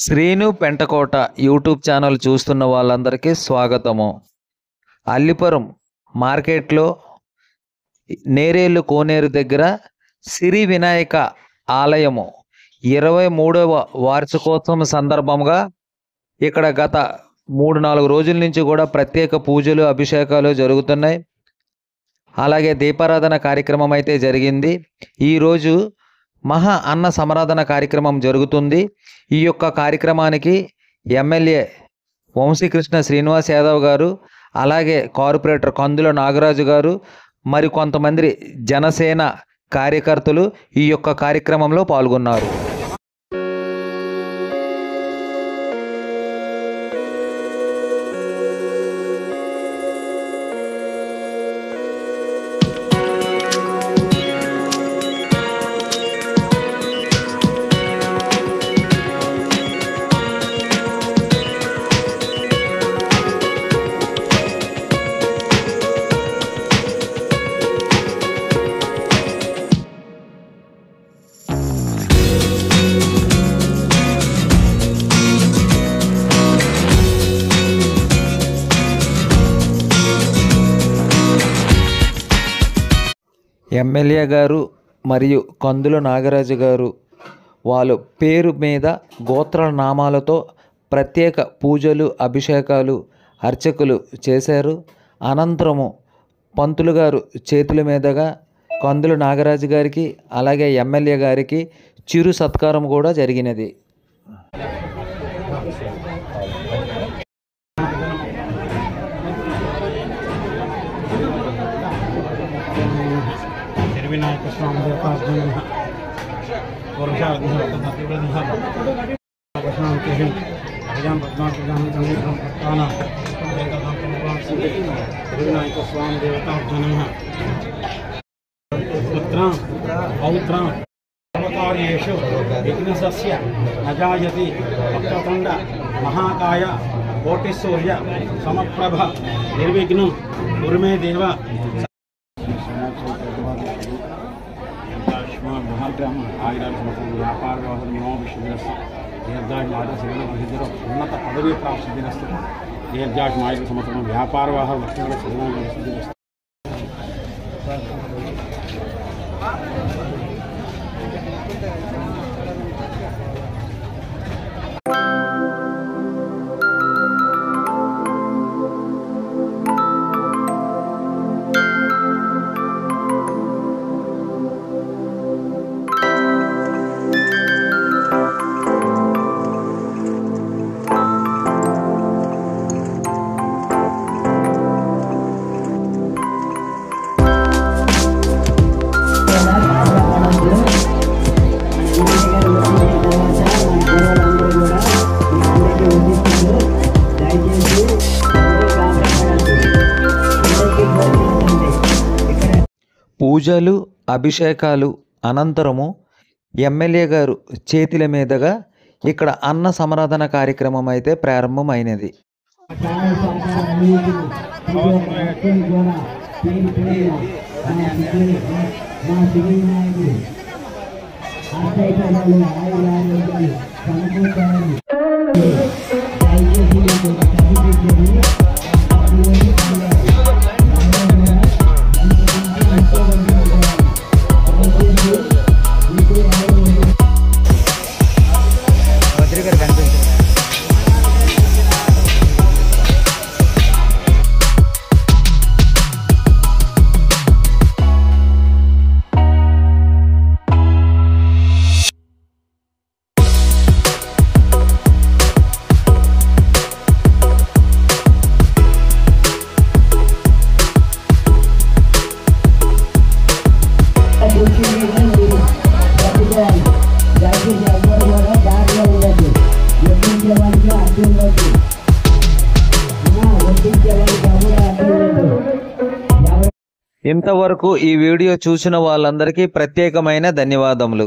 Srinu Pentakota YouTube channel చూస్తున్న వాళ్ళందరికీ స్వాగతము. అల్లిపురం మార్కెట్లో నేరేళ్ళు కోనేరు దగ్గర సిరి వినాయక ఆలయము 23వ వార్షికోత్సవం సందర్భంగా ఇక్కడ గత 3-4 రోజుల నుంచి కూడా ప్రత్యేక పూజలు అభిషేకాలు జరుగుతున్నాయి. అలాగే దీపారాధన కార్యక్రమం అయితే జరిగింది. ఈరోజు మహా అన్న సమరాధన కార్యక్రమం జరుగుతుంది. ఈ యొక్క కార్యక్రమానికి ఎమ్మెల్యే వంశీకృష్ణ శ్రీనివాస్ యాదవ్ గారు, అలాగే కార్పొరేటర్ కందుల నాగరాజు గారు, మరి కొంతమంది జనసేన కార్యకర్తలు ఈ యొక్క కార్యక్రమంలో పాల్గొన్నారు. ఎమ్మెల్యే గారు మరియు కందుల నాగరాజు గారు వాళ్ళ పేరు మీద గోత్ర నామాలతో ప్రత్యేక పూజలు అభిషేకాలు అర్చకులు చేశారు. అనంతరము పంతులు గారు చేతుల మీదుగా కందుల నాగరాజు గారికి అలాగే ఎమ్మెల్యే గారికి చిరు సత్కారం కూడా జరిగినది. विनायक स्वामी देवतार्जन विनायक स्वामी देवतार्जन पुत्र पौत्र अवतार्येषु विघ्नस्य न जायते वक्रतुण्ड महाकाय कोटिसूर्य समप्रभ निर्विघ्नं कुरु मे देव. महाग्राम आयुराल व्यापार व्यवहार मनोविश्वस्त उन्नत पदवी प्राप्त दीर्घायुष्मायुष संवत्सరం व्यापार व्यवहार लक्ष्य పూజలు అభిషేకాలు అనంతరము ఎమ్మెల్యే గారు చేతుల మీదుగా ఇక్కడ అన్న సమరాధన కార్యక్రమం అయితే ప్రారంభమైనది. ఇంతవరకు ఈ వీడియో చూసిన వాళ్ళందరికీ ప్రత్యేకమైన ధన్యవాదములు.